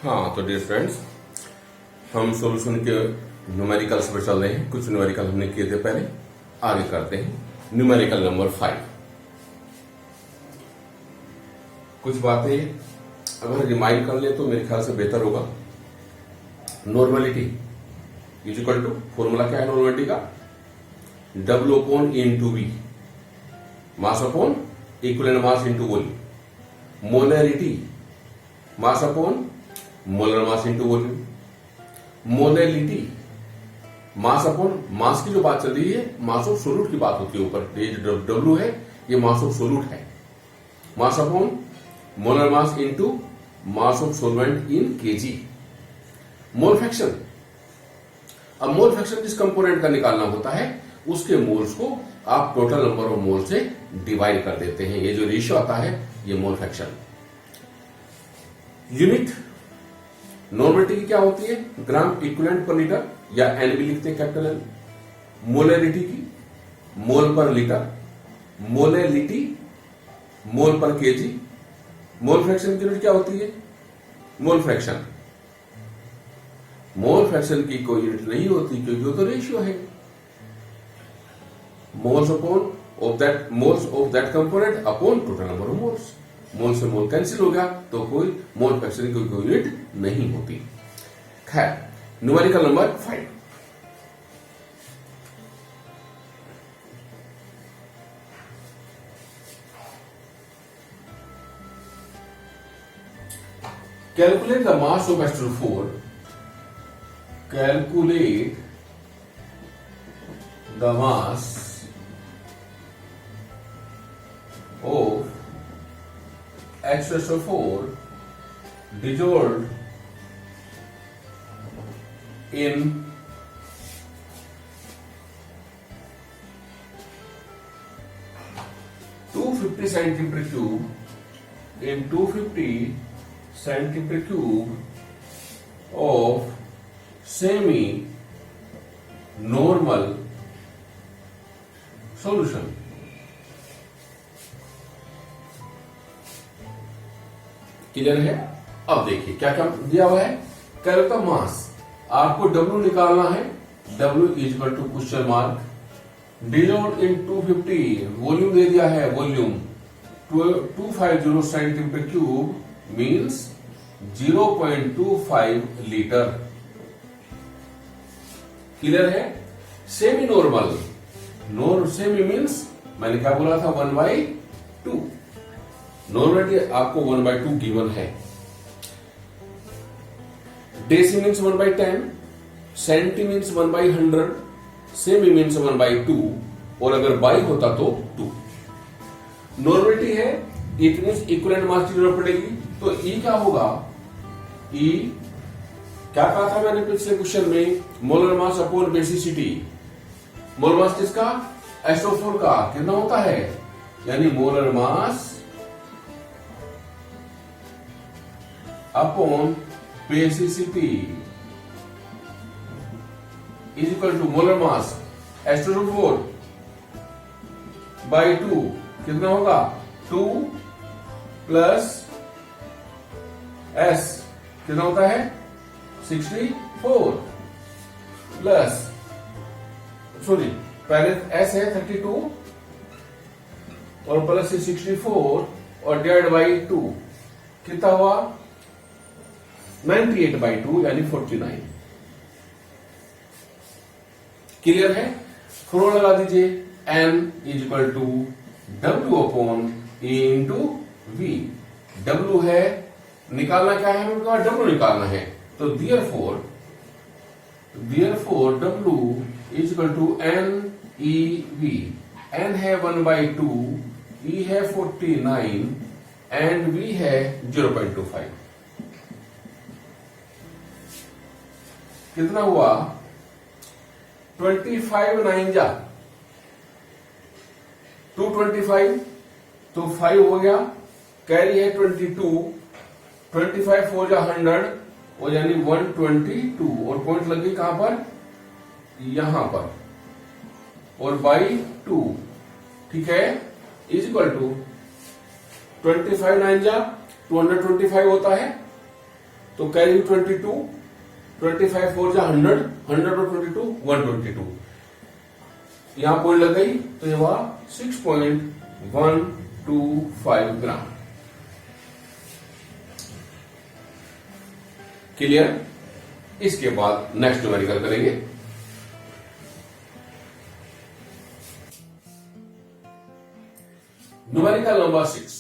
हाँ तो dear friends, हम सॉल्यूशन के न्यूमेरिकल्स पर चल रहे हैं। कुछ न्यूमेरिकल हमने किए थे पहले, आगे करते हैं। Numerical number 5। कुछ बातें अगर रिमाइंड कर ले तो मेरे ख्याल से बेहतर होगा। Normality is equal to, formula क्या है नॉर्मलिटी का? W upon into V, mass upon equivalent mass into volume. Molarity, mass upon molar mass into volume. Molality, mass upon mass की जो बात चल रही है, मास ऑफ सोल्यूट की बात होती है ऊपर। ये जो W है ये मास ऑफ सोल्यूट है। मास upon molar mass into mass of solvent in KG. Mole fraction, अब मोल फ्रैक्शन जिस कंपोनेंट का निकालना होता है उसके मोल्स को आप टोटल नंबर ऑफ मोल से डिवाइड कर देते हैं। ये जो रेशियो आता है ये मोल फ्रैक्शन। यूनिट नॉर्मलिटी की क्या होती है? ग्राम इक्विवेलेंट पर लीटर, या एन भी लिखते हैं कैपिटल एन। मोलरिटी की मोल पर लीटर, मोलेलिटी मोल पर केजी। मोल फ्रैक्शन की यूनिट क्या होती है? Mole fraction. मोल फ्रैक्शन की कोई यूनिट नहीं होती क्योंकि वो तो रेशियो है। Moles upon moles of that component upon total number of moles. Mole से मोल कैंसिल हो गया तो कोई मोल फ्रैक्शन की कोई यूनिट नहीं होती। खैर, numerical number 5। Calculate the mass of H2O4। Calculate the mass of H2SO4 dissolved in 250 centimeter cube in 250 centimeter cube of semi normal solution। Clear है? अब देखिए क्या क्या दिया हुआ है। कैलकुलेट द मास, आपको W निकालना है। W is equal to question mark dissolved in 250। Volume दे दिया है, volume 250 centimetre cube means 0.25 litre. Clear है? सेमी नॉर्मल, सेमी मीन्स मैंने क्या बोला था, 1/2। नॉर्मलिटी आपको 1/2 गिवन है। Deci means 1/10, centi means 1/100, semi means 1/2, और अगर बाई होता तो 2। नॉर्मलिटी है, इट मीन्स इक्विवेलेंट मास की जरूरत पड़ेगी। तो ई क्या होगा? ई क्या कहा था मैंने पिछले क्वेश्चन में? Molar mass upon basicity. Molar mass किसका? H2O4 का कितना होता है? यानी molar mass upon basicity is equal to molar mass H2O4 by 2। कितना होगा? 2 प्लस S कितना होता है? 64 प्लस, सॉरी पहले S है 32 और प्लस 64 और डिवाइड बाई 2 कितना हुआ? 98/2 यानी 49। क्लियर है? फॉर्मूला लगा दीजिए। N is equal to W upon E into V। W है, निकालना क्या है? हमको W निकालना है। तो therefore W is equal to NEV। N है 1/2, E है 49 एंड V है 0.25। कितना हुआ? 25 9 जा 225, तो 5 हो गया। कैरी है 22, 25 4 जा 100 और यानी 122, और पॉइंट लगी कहां पर? यहां पर, और बाई 2। ठीक है, इज इक्वल टू 25 9 जा 225 होता है। तो कैरी 22, 25 4 जा 100, 100 और 22 122। यहां पॉइंट लग गई तो ये हुआ 6.125 ग्राम। क्लियर? इसके बाद नेक्स्ट न्यूमेरिकल करेंगे। Numerical number 6।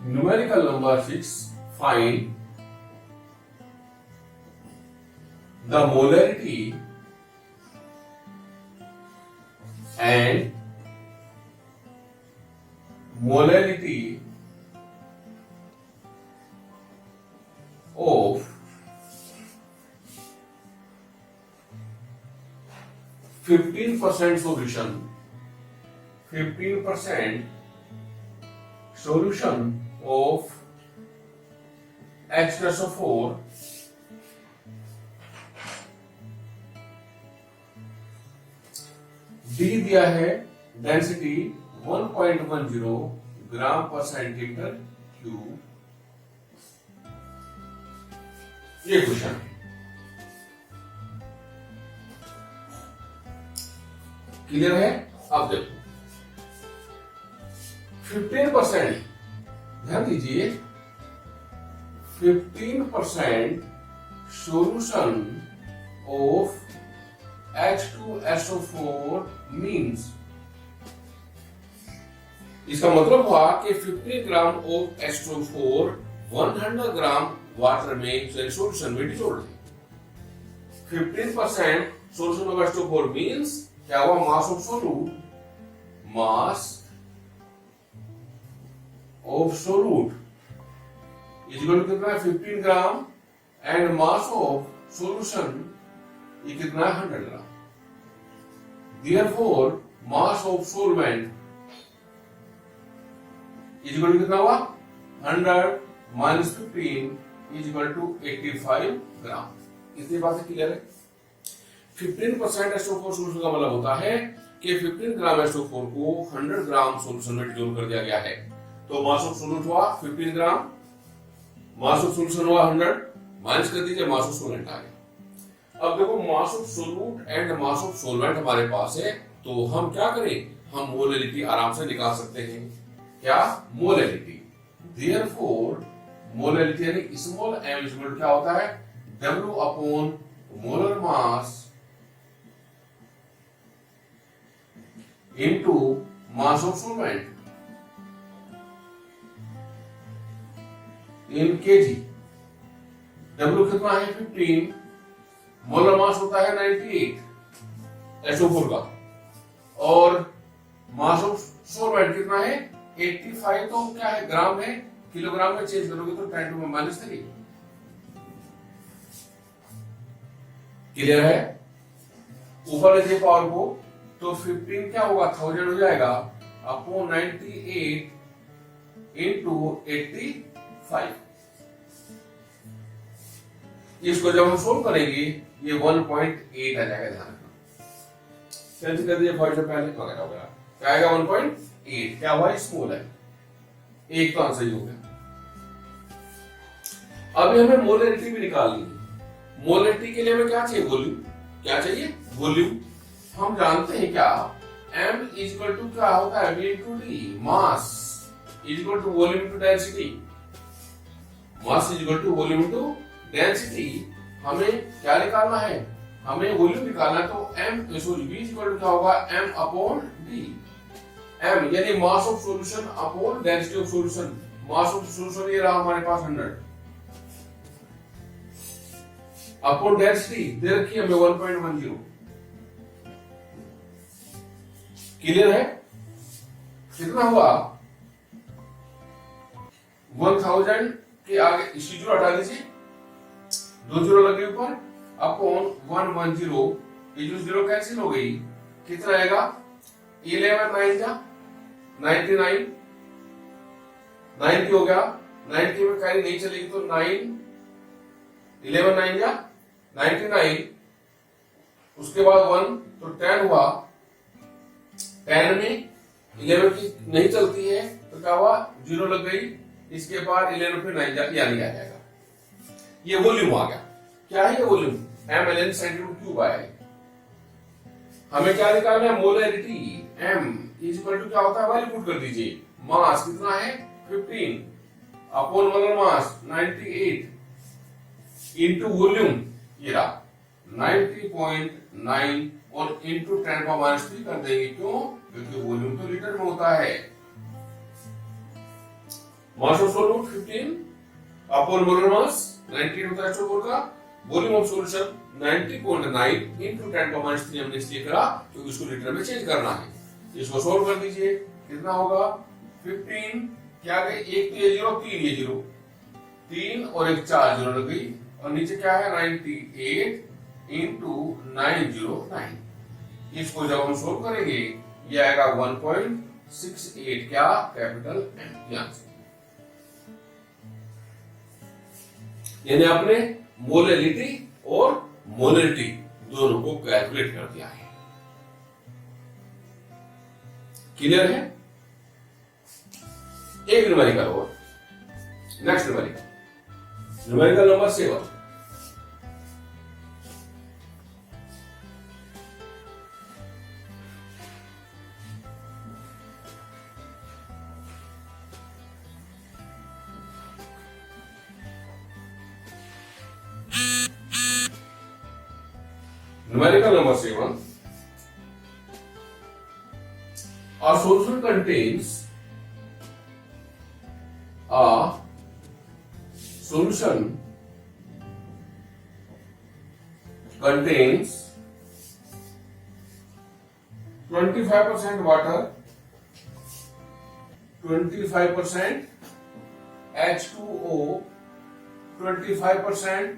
Numerical number 6, find the molarity and molality of 15% solution, 15% solution of H2SO4 D दिया है डेंसिटी 1.10 ग्राम पर सेंटीमीटर क्यूब। ये क्वेश्चन है। क्लियर है? अब देखो 15%, ध्यान दीजिए, 15% solution of H2SO4 means, इसका मतलब हुआ कि 15 gram of H2O4 100 gram water में सोल्यूशन में डिसॉल्व है। 15% सोल्यूशन ऑफ H2O4 मींस क्या हुआ? Mass of solute, mass of solute is equal to कितना है? 15 gram and mass of solution ये कितना है? 100 ग्राम। Therefore, mass of solvent is equal to कितना हुआ? 100 minus 15 is equal to 85 ग्राम। इतनी बात क्लियर है? 15% H2O4 सोल्यूशन का मतलब होता है कि 15 ग्राम H2O4 को 100 ग्राम सोल्यूशन में डिसॉल्व कर दिया गया है। तो मास ऑफ सोल्यूट हुआ 15 ग्राम, मास ऑफ सोल्यूशन हुआ 100, माइनस कर दीजिए, मास ऑफ सोल्वेंट आ गया। अब देखो मास of solute and mass of solvent हमारे पास है, तो हम क्या करें? हम मोलैलिटी आराम से निकाल सकते हैं। क्या? मोलैलिटी। देयरफॉर मोलैलिटी यानी स्मॉल m इक्वल क्या होता है? W upon molar mass into mass of solvent in KG. W कितना है? 15, मोलर मास होता है 98 SO4 का, और मास ऑफ सोलवेंट कितना है? 85। तो क्या है? ग्राम है, किलोग्राम में चेंज करोगे तो 10 टू -3। क्लियर है? ऊपर ले पावर को, तो 15 क्या होगा? 1000 हो जाएगा अपॉन 98 इंटू 85। इसको जब हम सोल्व करेंगे ये 1.8 आ जाएगा। ध्यान रखना, सेंस कर दिए फॉर से पहले वगैरह वगैरह, क्या आएगा? 1.8। क्या हुआ? स्मॉल है, एक तो आंसर ही हो गया। अभी हमें मोलैरिटी भी निकालनी है। मोलैरिटी के लिए हमें क्या चाहिए? वॉल्यूम। क्या चाहिए? वॉल्यूम। हम जानते हैं क्या? m इज इक्वल टू क्या होता है? v into D. Mass is equal to volume into density. Mass is equal to volume into density. हमें क्या निकालना है? हमें वॉल्यूम निकालना है, तो m sorry v equal to क्या होगा? m upon d। m यानी mass of solution upon density of solution. Mass of solution ये रहा हमारे पास 100 अपॉन डेंसिटी दे रखी है हमें 1.10। क्लियर है? कितना हुआ? 1000 के आगे जीरो हटा दीजिए, 2 जीरो लगे ऊपर, अपॉन 110। ये जो जीरो कैंसिल हो गई, कितना आएगा? 11 9 जा 99, 90 हो गया। 90 में कैरी नहीं चलेगी तो 9, 11 9 जा 99, उसके बाद 1 तो 10 हुआ। 10 में 11 की नहीं चलती है तो क्या हुआ, 0 लग गई। इसके बाद 11 पे 9 यानी आ जाएगा। ये वॉल्यूम आ गया। क्या है ये वॉल्यूम? mLn सेंटीमीटर क्यूब आया। हमें क्या निकालना है? Molarity. m is equal to क्या होता है? वैल्यू पुट कर दीजिए। मास कितना है? 15 अपॉन मोलर मास 98 इंटू वॉल्यूम, ये रहा 90.9 और इंटू 10⁻³ कर देंगे। क्यों? क्योंकि वॉल्यूम तो लीटर में होता है। Mass of solute 15 upon molar मास 98 होता है H2O का। वॉल्यूम ऑफ सॉल्यूशन 90.9 इंटू 10⁻³ हमने इसलिए करा क्योंकि इसको लीटर में चेंज करना है। इसको सोल्व कर दीजिए। कितना होगा? 15 क्या गए? एक तो ये 0, 3 ये 0, 3 और एक 4 0 लग गई। और नीचे क्या है? 98 इंटू 909। इसको जब हम सोल्व करेंगे ये आएगा 1.68 क्या? Capital M answer. यानी आपने मोलैरिटी और मोलैरिटी दोनों को कैलकुलेट कर दिया है। क्लियर है? एक न्यूमेरिकल और next numerical number 7। Numerical number 7. A solution contains contains 25% water, 25% H2O, 25%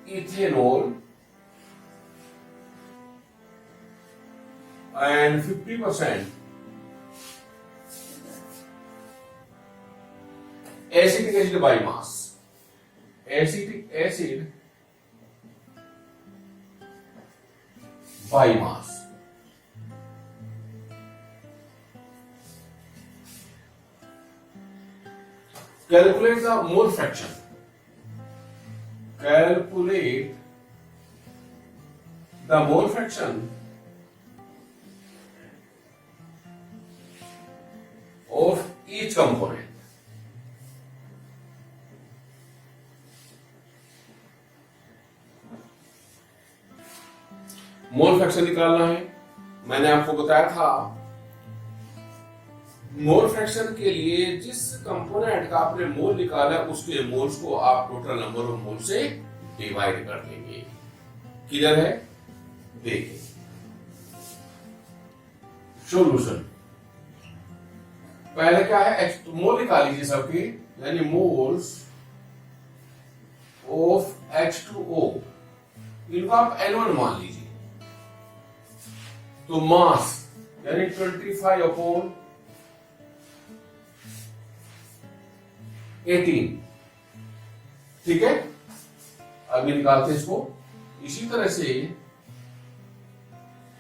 ethanol and 50% acetic acid by mass. Acetic acid by mass. Calculate the mole fraction. Calculate the mole fraction of each component. Mole fraction निकालना है। मैंने आपको बताया था mole fraction के लिए जिस component का आपने मोल निकाला उसके मोल्स को आप टोटल नंबर ऑफ मोल से डिवाइड कर देंगे। क्लियर है? देखिए सॉल्यूशन पहले क्या है? मोल निकाल लीजिए सबके, यानी मोल्स ऑफ H2O इनको आप N1 मान लीजिए। तो मास यानी 25 अपॉन 18, ठीक है। अभी निकालते हैं इसको। इसी तरह से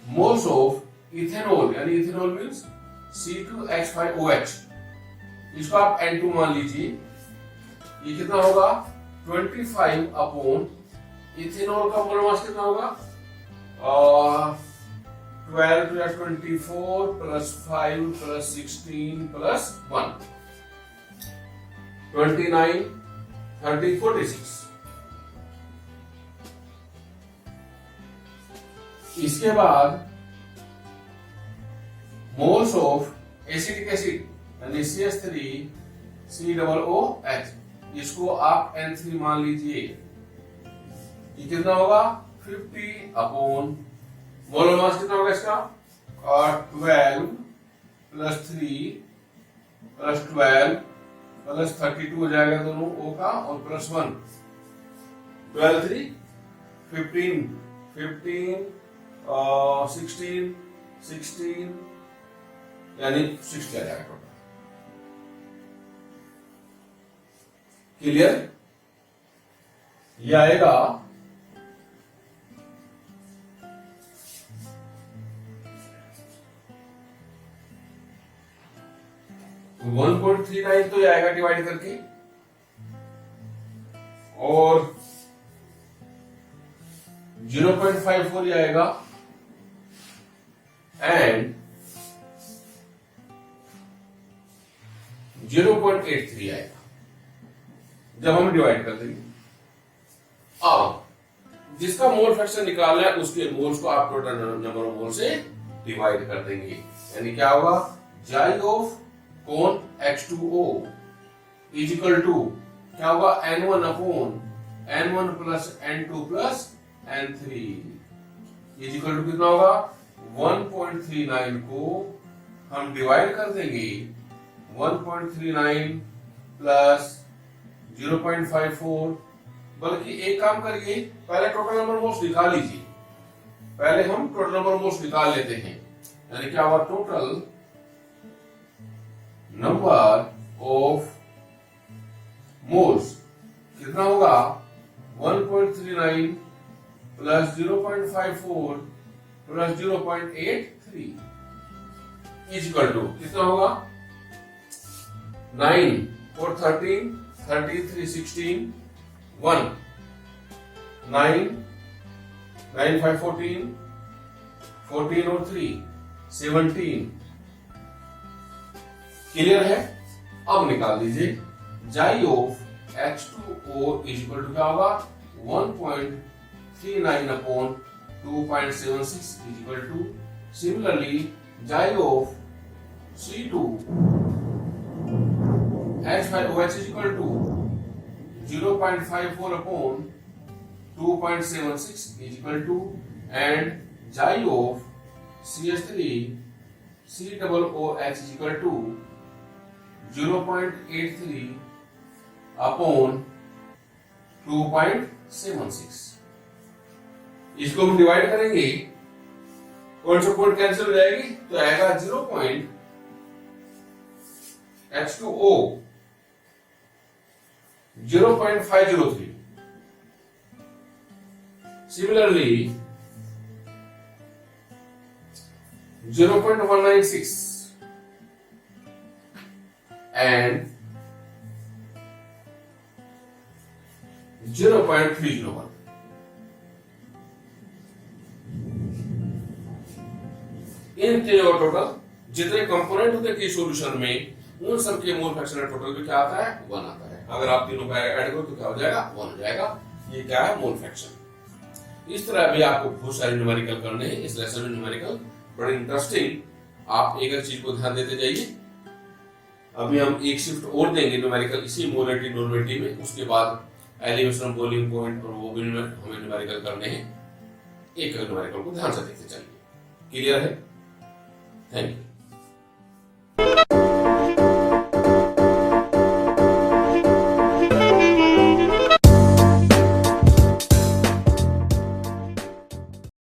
मोल्स ऑफ इथेनॉल यानी इथेनॉल मींस C2H5OH, इसको आप N2 मान लीजिए। ये कितना होगा? 25 अपॉन इथेनॉल का मोल मास कितना होगा? 12 to 24 plus 5 plus 16 plus 1 29 30 46। इसके बाद मोल्स ऑफ एसिटिक एसिड यानी CH3COOH, इसको आप N3 मान लीजिए। ये कितना होगा? 50 अपॉन मोलर मास कितना होगा इसका? 12 प्लस 3 प्लस 12 प्लस 32 हो जाएगा दोनों O का, और प्लस 1 12 3 15 15 16 16 यानी 60 आ जाएगा टोटल। क्लियर? ये आएगा 1.39 तो ये आएगा डिवाइड करके, और 0.54 ये आएगा, एंड 0.83 आएगा जब हम डिवाइड कर देंगे। अब जिसका मोल फ्रैक्शन निकालना है उसके मोल्स को आप टोटल नंबर ऑफ मोल से डिवाइड कर देंगे, यानी क्या होगा, जाई ऑफ कोन H2O इज इक्वल टू क्या होगा, N1 upon N1 plus N2 plus N3 is equal to कितना होगा, 1.39 को हम डिवाइड कर देंगे 1.39 प्लस 0.54, बल्कि एक काम करिए, पहले टोटल नंबर मोल्स निकाल लीजिए, पहले हम टोटल नंबर मोल्स निकाल लेते हैं, यानी क्या हुआ, टोटल नंबर ऑफ मोल्स कितना होगा, 1.39 plus 0.54 plus 0.83 is equal to कितना होगा, 9 और 13, 33, 16, 1, 9, 9, 5, 14, 14 और 3, 17, क्लियर है। अब निकाल दीजिए, जाई of H2O is equal to क्या होगा, 1.39 upon 2.76 is equal to, similarly जाई of C2 H5OH is equal to 0.54 upon 2.76 is equal to, and xi of CH3 COOH is equal to 0.83 upon 2.76। इसको हम डिवाइड करेंगे, कौन सा पॉइंट कैंसिल हो जाएगी, तो आएगा 0.H2O 0.503, similarly 0.196 and 0.301। इन तीनों टोटल जितने कंपोनेंट होते हैं सॉल्यूशन में, उन सब के मोल फ्रैक्शन टोटल भी क्या आता है, 1 आता है। अगर आप तीनों का ऐड करो तो क्या हो जाएगा, 1 हो जाएगा। ये क्या है, मोल फ्रैक्शन। इस तरह भी आपको बहुत सारे न्यूमेरिकल करने हैं इस लेसन में, न्यूमेरिकल बड़े इंटरेस्टिंग, आप एक एक चीज को ध्यान देते जाइए। अभी हम एक शिफ्ट और देंगे न्यूमेरिकल इसी मोलरिटी नॉर्मेलिटी में, उसके बाद एलिवेशन, बॉइलिंग पॉइंट और वो भी हमें न्यूमेरिकल करने हैं। एक न्यूमेरिकल को ध्यान से देखते चाहिए। क्लियर है? Thank you.